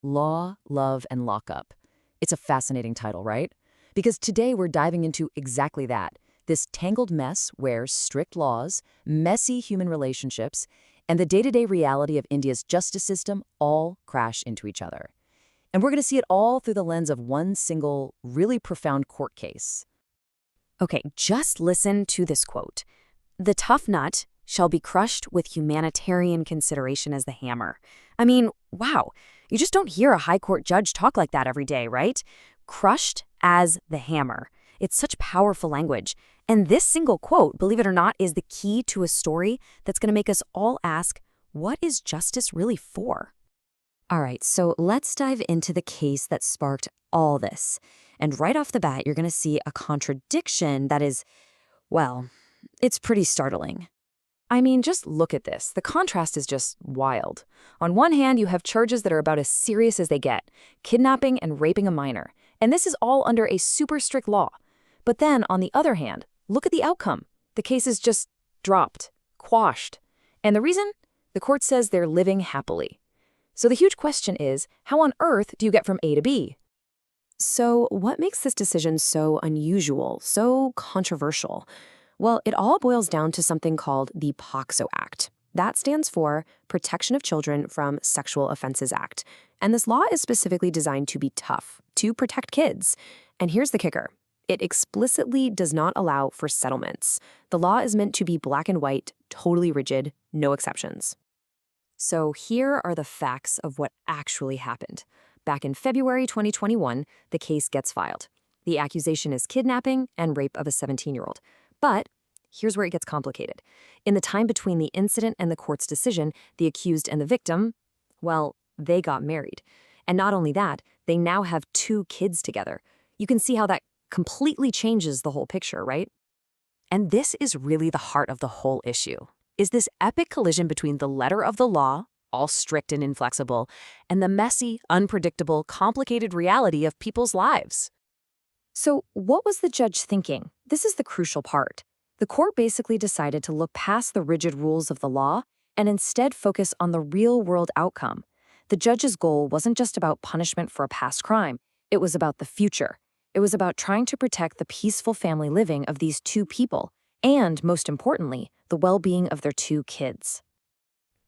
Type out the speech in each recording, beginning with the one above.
Law, Love, and Lockup. It's a fascinating title, right? Because today we're diving into exactly that, this tangled mess where strict laws, messy human relationships, and the day-to-day reality of India's justice system all crash into each other. And we're going to see it all through the lens of one single, really profound court case. Okay, just listen to this quote. "The tough nut shall be crushed with humanitarian consideration as the hammer." I mean, wow, you just don't hear a high court judge talk like that every day, right? Crushed as the hammer. It's such powerful language. And this single quote, believe it or not, is the key to a story that's going to make us all ask, what is justice really for? All right, so let's dive into the case that sparked all this. And right off the bat, you're going to see a contradiction that is, well, it's pretty startling. I mean, just look at this. The contrast is just wild. On one hand, you have charges that are about as serious as they get, kidnapping and raping a minor. And this is all under a super strict law. But then, on the other hand, look at the outcome. The case is just dropped, quashed. And the reason? The court says they're living happily. So the huge question is, how on earth do you get from A to B? So what makes this decision so unusual, so controversial? Well, it all boils down to something called the POCSO Act. That stands for Protection of Children from Sexual Offenses Act. And this law is specifically designed to be tough, to protect kids. And here's the kicker. It explicitly does not allow for settlements. The law is meant to be black and white, totally rigid, no exceptions. So here are the facts of what actually happened. Back in February 2021, the case gets filed. The accusation is kidnapping and rape of a 17-year-old. But here's where it gets complicated. In the time between the incident and the court's decision, the accused and the victim, well, they got married. And not only that, they now have 2 kids together. You can see how that completely changes the whole picture, right? And this is really the heart of the whole issue, is this epic collision between the letter of the law, all strict and inflexible, and the messy, unpredictable, complicated reality of people's lives. So what was the judge thinking? This is the crucial part. The court basically decided to look past the rigid rules of the law and instead focus on the real-world outcome. The judge's goal wasn't just about punishment for a past crime. It was about the future. It was about trying to protect the peaceful family living of these 2 people, and, most importantly, the well-being of their 2 kids.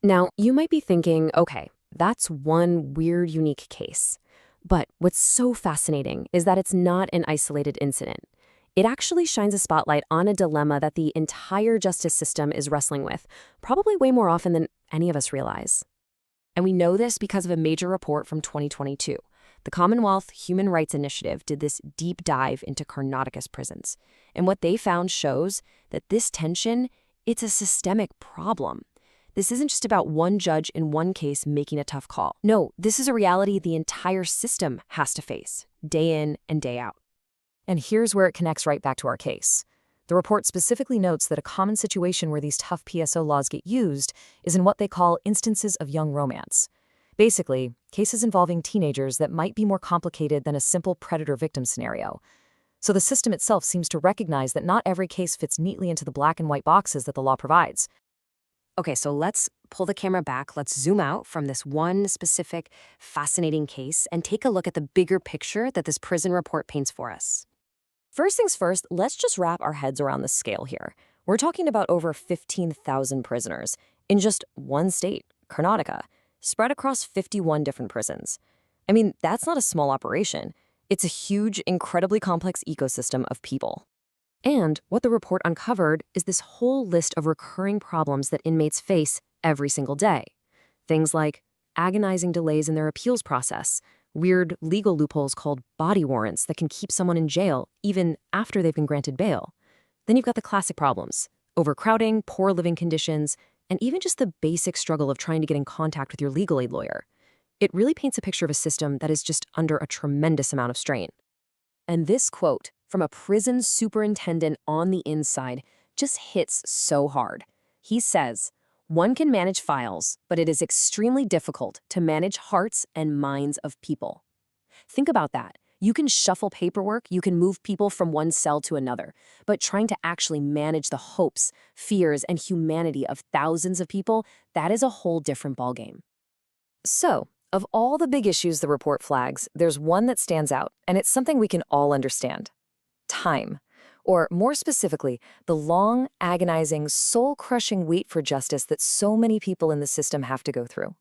Now, you might be thinking, okay, that's one weird, unique case. But what's so fascinating is that it's not an isolated incident. It actually shines a spotlight on a dilemma that the entire justice system is wrestling with, probably way more often than any of us realize. And we know this because of a major report from 2022. The Commonwealth Human Rights Initiative did this deep dive into Karnataka's prisons. And what they found shows that this tension, it's a systemic problem. This isn't just about one judge in one case making a tough call. No, this is a reality the entire system has to face, day in and day out. And here's where it connects right back to our case. The report specifically notes that a common situation where these tough PSO laws get used is in what they call instances of young romance. Basically, cases involving teenagers that might be more complicated than a simple predator-victim scenario. So the system itself seems to recognize that not every case fits neatly into the black and white boxes that the law provides. Okay, so let's pull the camera back. Let's zoom out from this one specific, fascinating case and take a look at the bigger picture that this prison report paints for us. First things first, let's just wrap our heads around the scale here. We're talking about over 15,000 prisoners in just one state, Karnataka, spread across 51 different prisons. I mean, that's not a small operation. It's a huge, incredibly complex ecosystem of people. And what the report uncovered is this whole list of recurring problems that inmates face every single day. Things like agonizing delays in their appeals process, weird legal loopholes called body warrants that can keep someone in jail even after they've been granted bail. Then you've got the classic problems, overcrowding, poor living conditions, and even just the basic struggle of trying to get in contact with your legal aid lawyer. It really paints a picture of a system that is just under a tremendous amount of strain. And this quote from a prison superintendent on the inside just hits so hard. He says, "One can manage files, but it is extremely difficult to manage hearts and minds of people." Think about that. You can shuffle paperwork, you can move people from one cell to another, but trying to actually manage the hopes, fears, and humanity of thousands of people, that is a whole different ballgame. So, Of all the big issues the report flags, there's one that stands out, and it's something we can all understand. Time. Or more specifically, the long, agonizing, soul-crushing wait for justice that so many people in the system have to go through.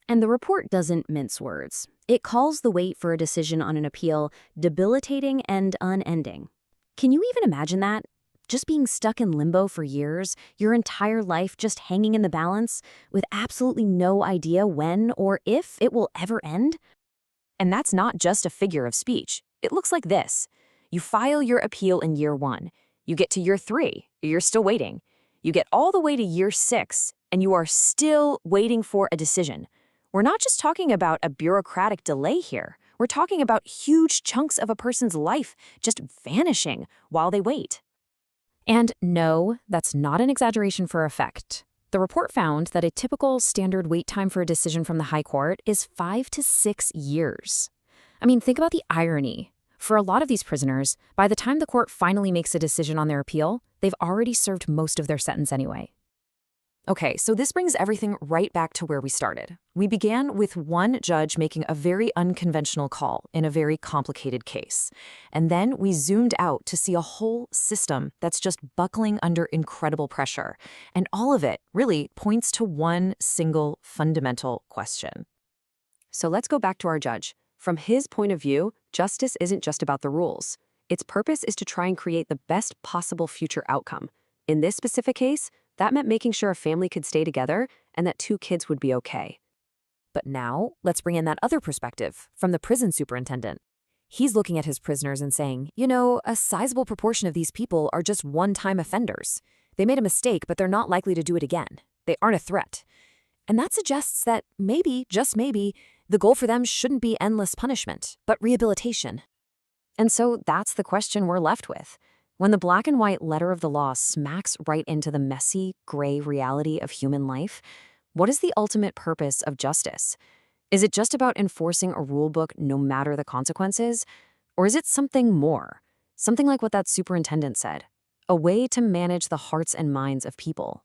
And the report doesn't mince words. It calls the wait for a decision on an appeal debilitating and unending. Can you even imagine that? Just being stuck in limbo for years, your entire life just hanging in the balance, with absolutely no idea when or if it will ever end? And that's not just a figure of speech. It looks like this. You file your appeal in year 1. You get to year 3. You're still waiting. You get all the way to year 6, and you are still waiting for a decision. We're not just talking about a bureaucratic delay here. We're talking about huge chunks of a person's life just vanishing while they wait. And no, that's not an exaggeration for effect. The report found that a typical standard wait time for a decision from the High Court is 5 to 6 years. I mean, think about the irony. For a lot of these prisoners, by the time the court finally makes a decision on their appeal, they've already served most of their sentence anyway. Okay, so this brings everything right back to where we started. We began with one judge making a very unconventional call in a very complicated case. And then we zoomed out to see a whole system that's just buckling under incredible pressure. And all of it really points to one single fundamental question. So let's go back to our judge. From his point of view, justice isn't just about the rules. Its purpose is to try and create the best possible future outcome. In this specific case, that meant making sure a family could stay together and that 2 kids would be okay. But now, let's bring in that other perspective from the prison superintendent. He's looking at his prisoners and saying, you know, a sizable proportion of these people are just one-time offenders. They made a mistake, but they're not likely to do it again. They aren't a threat. And that suggests that maybe, just maybe, the goal for them shouldn't be endless punishment, but rehabilitation. And so that's the question we're left with. When the black and white letter of the law smacks right into the messy, gray reality of human life, what is the ultimate purpose of justice? Is it just about enforcing a rule book no matter the consequences? Or is it something more? Something like what that superintendent said, a way to manage the hearts and minds of people.